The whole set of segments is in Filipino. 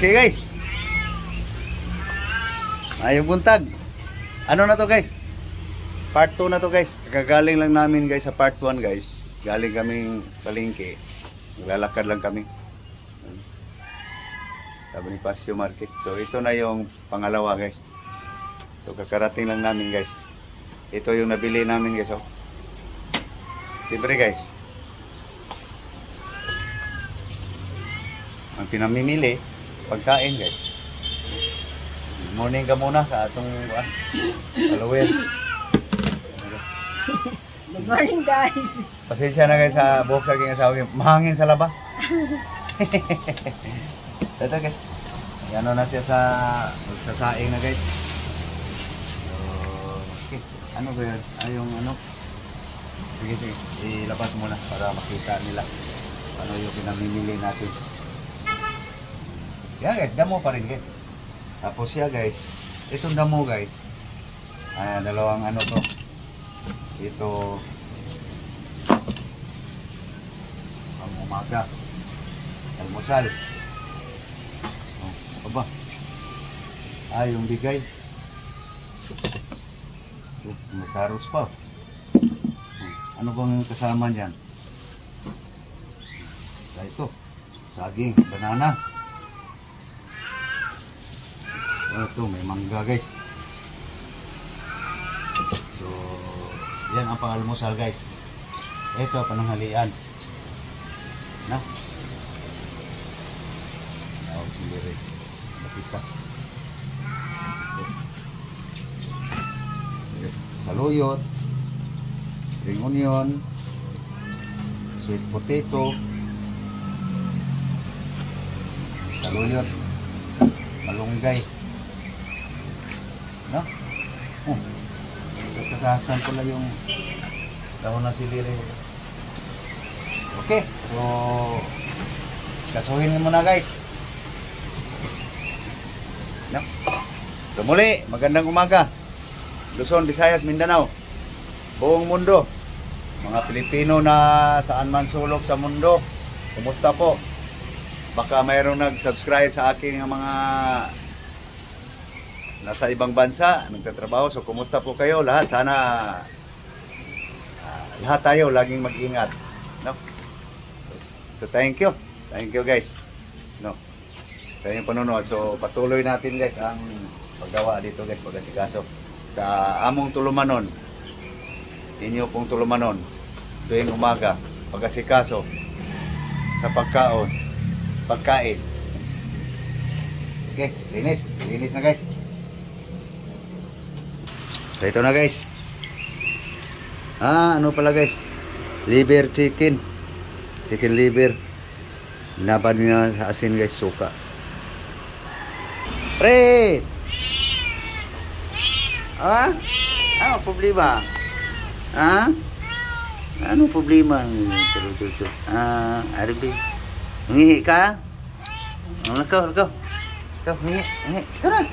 Okay guys. Ayong buntag. Ano na to guys? Part 2 na to guys. Kagagaling lang namin guys sa part 1 guys. Galing kaming palengke. Naglalakad lang kami. Sa Bonifacio Market. So ito na yung pangalawa guys. So kakarating lang namin guys. Ito yung nabili namin guys. Oh. Siyempre guys. Ang pinamimili, pagkain guys. Good morning ka muna sa atong followers. Good morning guys. Pasensya na guys sa buhok sa aking asawa. Mahangin sa labas. Ito guys. Ano na siya sa magsasaing na guys. So, okay. Ano ba yan? Ay yung ano. Sige sige. Ilabas muna para makita nila. Ano yung pinamimili natin. Yan guys. Damo pa rin guys. Tapos siya guys. Itong damo guys. Dalawang ano to. Ito ang umaga almusal. Aba yung bigay may carrots pa. Ano bang kasama dyan? Ito saging, banana. Ito may mangga guys. So yan ang pangalmusal guys. Ito pananghalian. Na. Tawag sendiri. Matikas. Saluyot. Spring onion. Sweet potato. Saluyot. Malunggay. No? Kakasan pala yung dahon na siliri. Okay, so kasuhin mo na guys. No? So muli, magandang umaga. Luzon, Visayas, Mindanao, buong mundo, mga Pilipino na saan man sulok sa mundo, kumusta po? Baka mayroong nag-subscribe sa aking mga nasa ibang bansa, nagtatrabaho. So kumusta po kayo lahat? Sana lahat tayo laging mag-ingat, no? So thank you guys, no? Sa inyong panonood. So patuloy natin guys ang paggawa dito guys, pag-asikaso sa among tulumanon, inyo pong tulumanon tuwing umaga, pag-asikaso sa pagkain. Okay, linis na guys. So ito na guys. Ano pala guys? Liver chicken. Chicken liver. Binabad niya sa asin guys, suka. Pre! Ano problema? Ano problema? Arbi. Ngihi ka? Ikaw, ngihi. Ikaw na.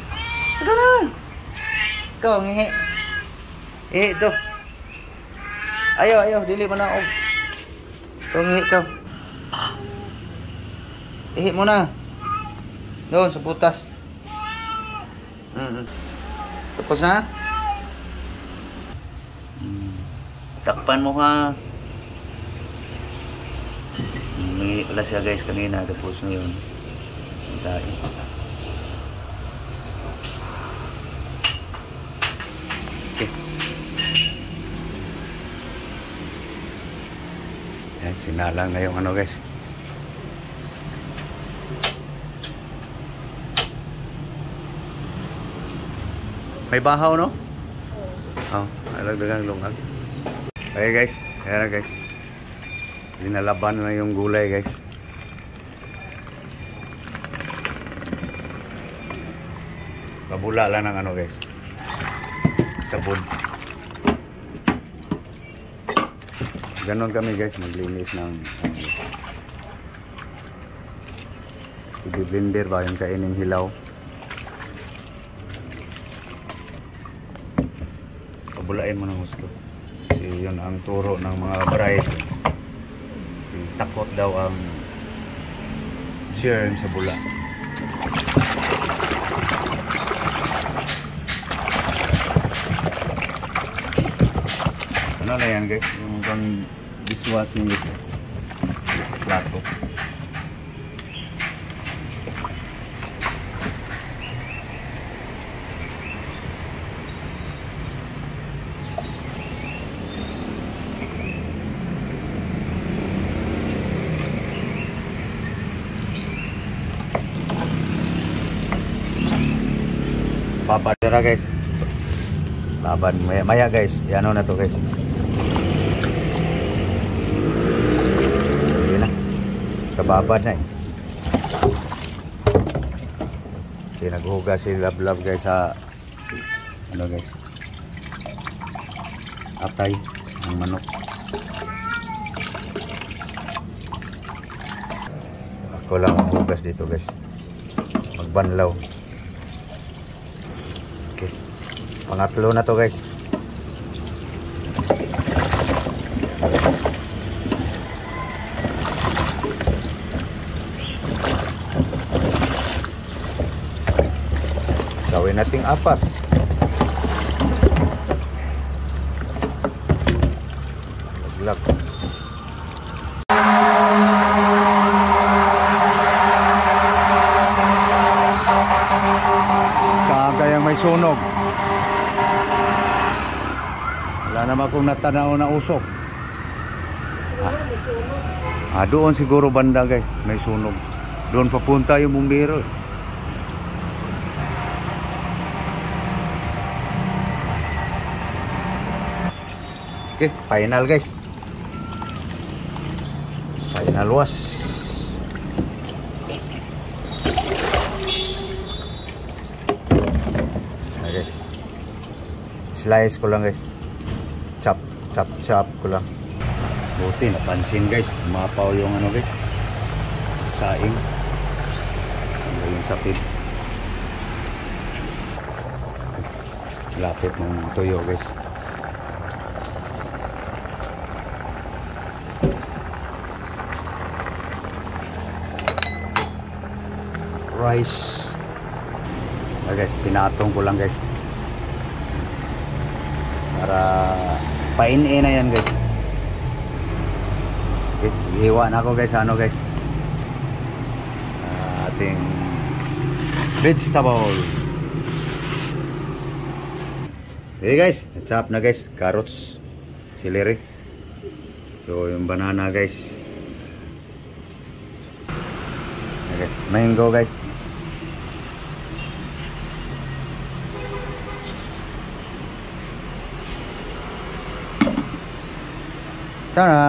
Ikaw, ngihi. Ito. Ayo, dili mo na. Ikaw, ngihi ka. Ihi mo na. Doon, sa butas. Tapos na? Takpan mo ha. May pala siya guys kanina. Tapos na yun. Tayo. Okay. Yan, sinalang na yung ano guys. May bahaw no? Oh, alagdagang lungal. Okay guys, ayan na guys. Linalaban na yung gulay guys. Babula lang ng ano guys. Sabon. Ganon kami guys, maglinis ng i-blender ba yung kainin hilaw. Pabulain mo ng gusto. Kasi yun ang turo ng mga variety. Takot daw ang germ sa bula. Ano na yan guys? Yung pang dishwashing ito. Plato. Babad na guys. Babad maya guys. Ano na to guys. Hindi na. Kababad na eh. Okay, naghugas si Love guys sa ano guys. Atay ng manok. Ako lang maghugas dito guys. Magbanlaw. Pangatlo na to guys. Gawin nating 4. Laglag. Saan kayang may sunog? Wala naman akong natanaw na usok. Doon siguro banda guys, may sunog. Doon papunta yung bumbero. Okay, final guys. Final wash. Nah guys. Slice ko lang guys. Chop ko lang. Buti napansin guys, umapaw yung ano guys, saing. Ano yung sapid. Lapit ng tuyo guys. Rice. Guys, pinatong ko lang guys. Para pain-in na yan guys. Iiwan ako guys, ano guys, ating vegetable. Okay guys, chop na guys, carrots, celery. So yung banana guys. Okay, mango guys. Tara!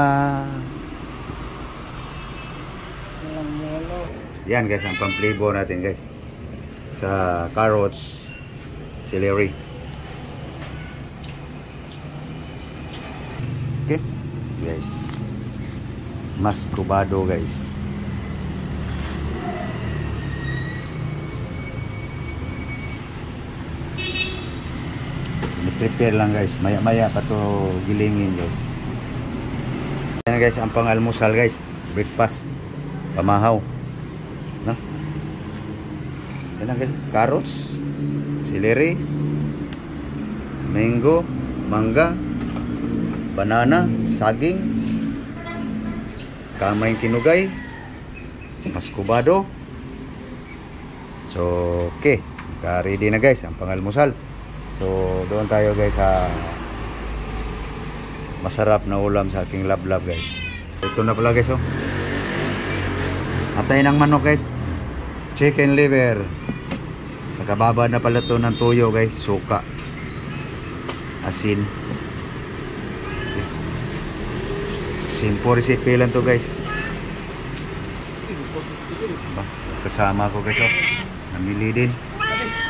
Yan guys, ang pang-flavor natin guys. Sa carrots, celery. Okay, guys. Muscovado guys. I-prepare lang guys. Maya-maya pa to gilingin guys. Yan guys, ang pang-almusal guys. Breakfast. Pamahaw. No? Yan guys, carrots, celery, mango, mangga, banana, saging, kamay kinugay, muscovado. So, okay. Ready na guys ang pangalmusal. So, doon tayo guys sa masarap na ulam sa aking love guys. Ito na pala guys oh. Atay ng manok guys. Chicken liver. Nakababa na pala to ng tuyo guys. Suka. Asin. Okay. Simple recipe lang to guys. Kasama ko guys oh. Namili din.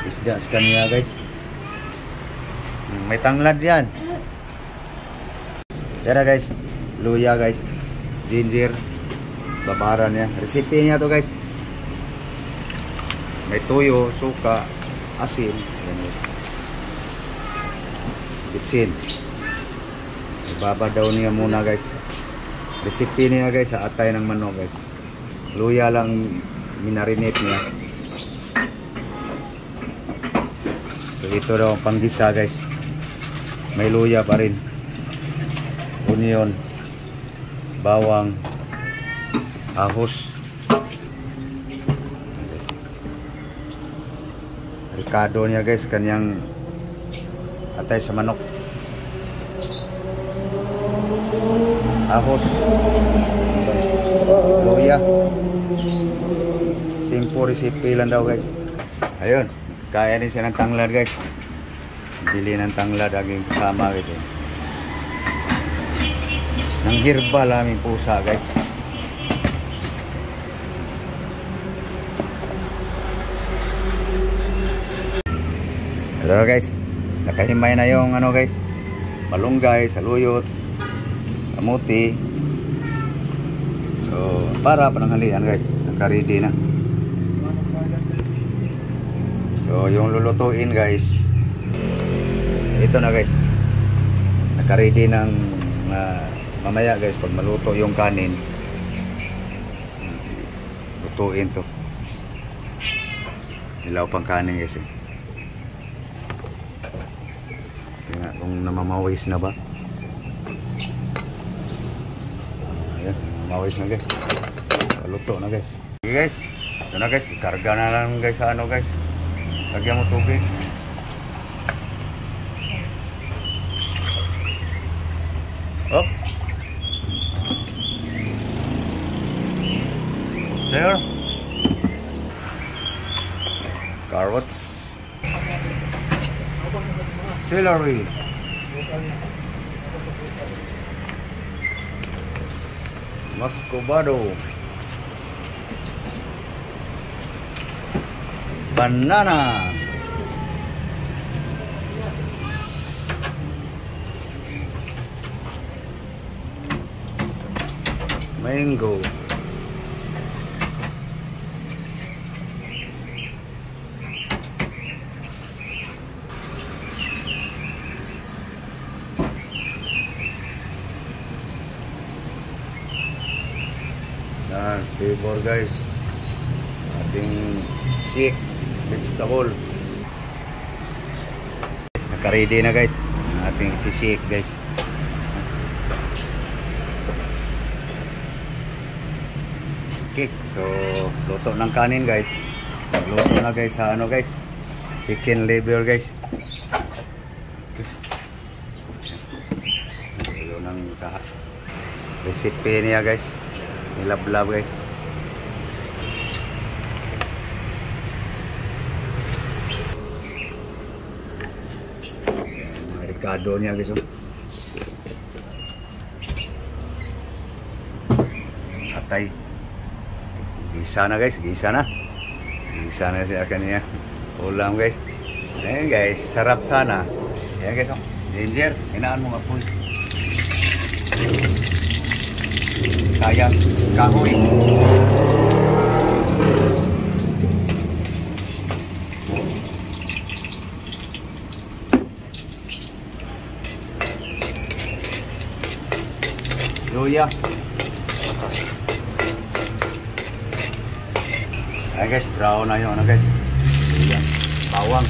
Isda sa kanila guys. May tanglad yan. Tara guys. Luya guys. Ginger. Babaran niya. Recipe niya to guys. May tuyo, suka, asin, bitsin. Ibaba daw niya muna guys. Recipe niya guys sa atay ng manok guys. Luya lang minarinate niya. So ito daw ang panggisa guys. May luya pa rin. onion, bawang, ahos. Ricado niya guys, kanyang atay sa manok. Ahos, luya. Simple recipe lang daw guys. Ayun, kaya din siya ng tanglad guys. Bili ng tanglad aging kasama guys. Nang herbal aming pusa guys. Ito guys, nakahimay na yung ano guys, malunggay, saluyot, kamuti. So para pananghalian guys, naka-ready na. So yung lulutuin guys, ito na guys, naka-ready ng mamaya guys, pag maluto yung kanin, lutuin to. Nilaw pang kanin guys eh. Kaya kung namamawis na ba. Ayan, namamawis na guys. Luto na guys. Okay guys, ito na guys, ikarga na lang guys sa ano guys. Lagyan mo tubig. Up. There. Carrots. Celery. Muscovado. Banana. Mango. Dan flavor guys, ating shake vegetable. Naka-ready na guys ating isi-shake guys. Okay, so luto ng kanin guys. Nagluto na guys sa ano guys, chicken liver guys. Ito ng recipe niya guys, nilablab guys. Ricado niya guys. Atay. Gisa na guys, gisa na. Gisa na siya kanina. Ulam guys. Ayan guys, sarap sana. Ayan guys, oh. Ginger, hinaan mo nga po. Sayang, kahoy. Luya. Ayan guys, brown na yun ano guys. Ayan. Bawang,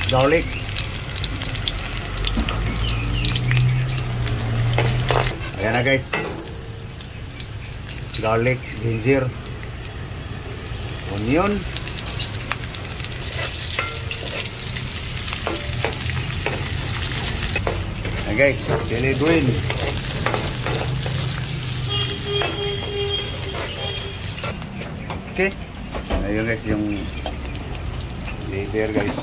garlic, ayan na guys, garlic, ginger, onion, ayan guys, chili green. Okay. Ayun guys yung liver guys.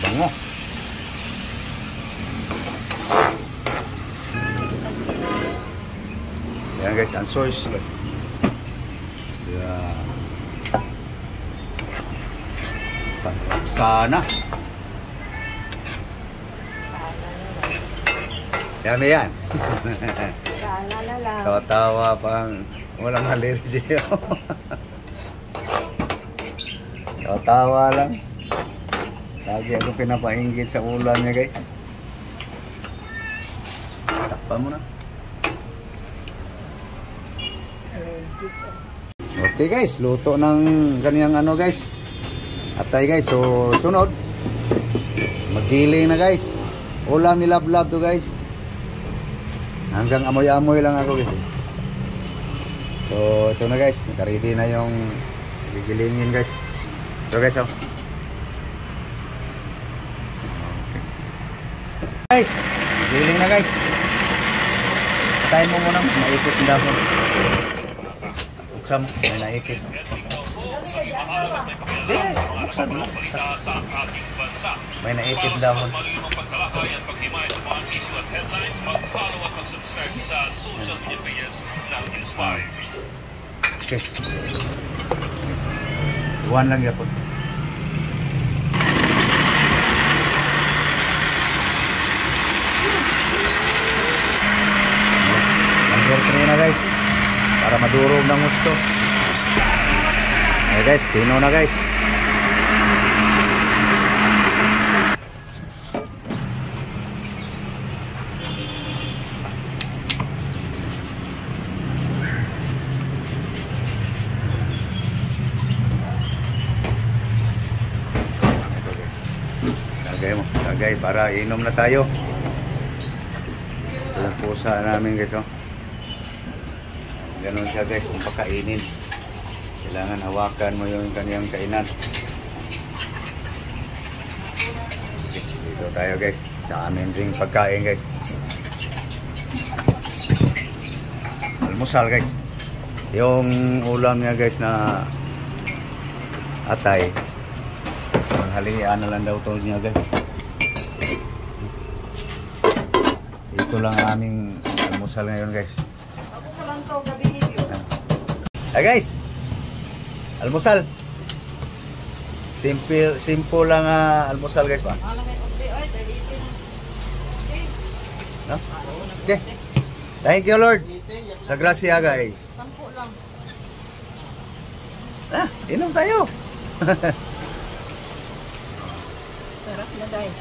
Bango. Ayan guys, ang sauce guys. Yeah. Sarap sana. Yan yan. Sana na lang. Tawa-tawa pang walang allergy. Tawa-tawa lang. Lagi ako pinapainggit sa ulam niya guys. Takpan mo na. Okay guys, luto ng kaniyang ano guys. Atay guys, so sunod. Magiling na guys. Ulam ni Love Love to guys. Hanggang amoy-amoy lang ako guys. So ito na guys, naka-ready na yung gigilingin guys. Ito guys oh. Guys, giling na guys. Tayo mo muna, maikot ang dahon. Buksan mo, may naikot. Buksan mo. May naikot ang dahon. Okay. One lang yapon. Ang na guys, para madurog ng gusto. Okay guys, pino na guys. Lagay mo, lagay para inom na tayo. Ito yung pusa namin guys oh. Ganon siya guys kung pakainin. Kailangan hawakan mo yung kaniyang kainan. Okay, dito tayo guys sa amin ring pagkain guys. Almusal guys. Yung ulam niya guys na atay. Halian na lang daw ito niya guys. Ito lang aming almusal ngayon guys. Hey guys, almusal. Simple lang almusal guys ba? No? Okay. Thank you Lord. Sa grasya guys. Sampo lang. Inom tayo. Sarap na guys.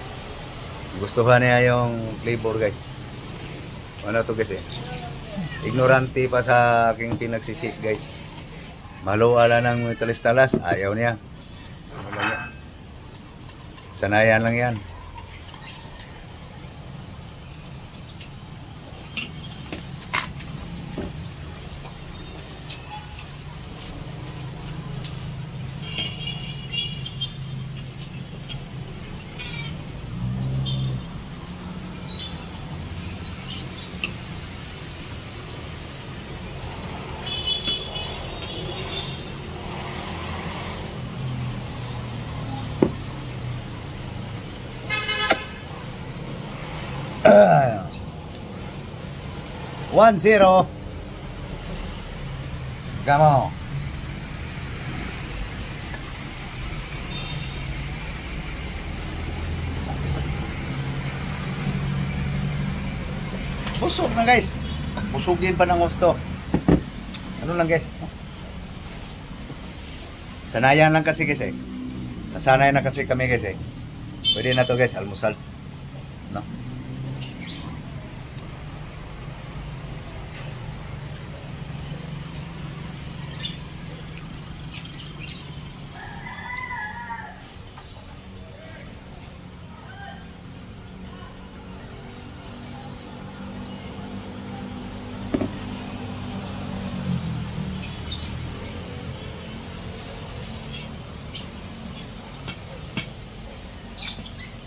Gustuhan niya yung flavor guys. Ano to guys eh? Ignorante pa sa aking pinagsisik guys. Maluala ng talis-talas, ayaw niya. Sanayan lang yan. One zero. Come on. Busog na guys. Busugin pa ng gusto. Ano lang guys? Sanayan lang kasi guys eh. Nasanay na kasi kami guys eh. Pwede na to guys, almusal. No?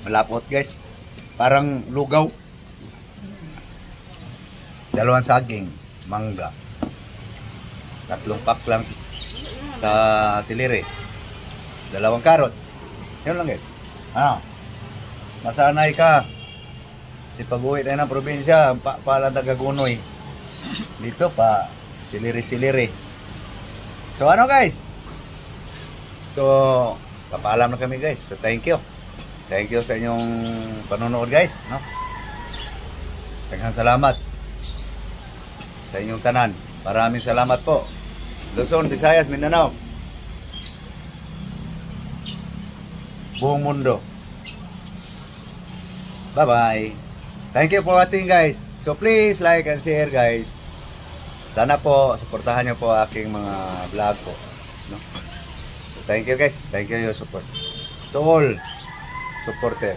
Malapot guys. Parang lugaw. Dalawang saging, mangga. 3 pack lang sa siliri. 2 carrots. Yun lang guys. Masanay ka. Di pag-uwi tayo ng probinsya, pala Tagagunoy. Dito pa, siliri-siliri. So ano guys? So, papaalam na kami guys. So thank you. Thank you sa inyong panonood guys, no? Daghang salamat sa inyong tanan. Maraming salamat po. Luzon, Visayas, Mindanao. Buong mundo. Bye-bye. Thank you for watching guys. So please like and share guys. Sana po, supportahan niyo po aking mga vlog po. No? So, thank you guys. Thank you your support. To all supporter.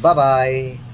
Bye-bye.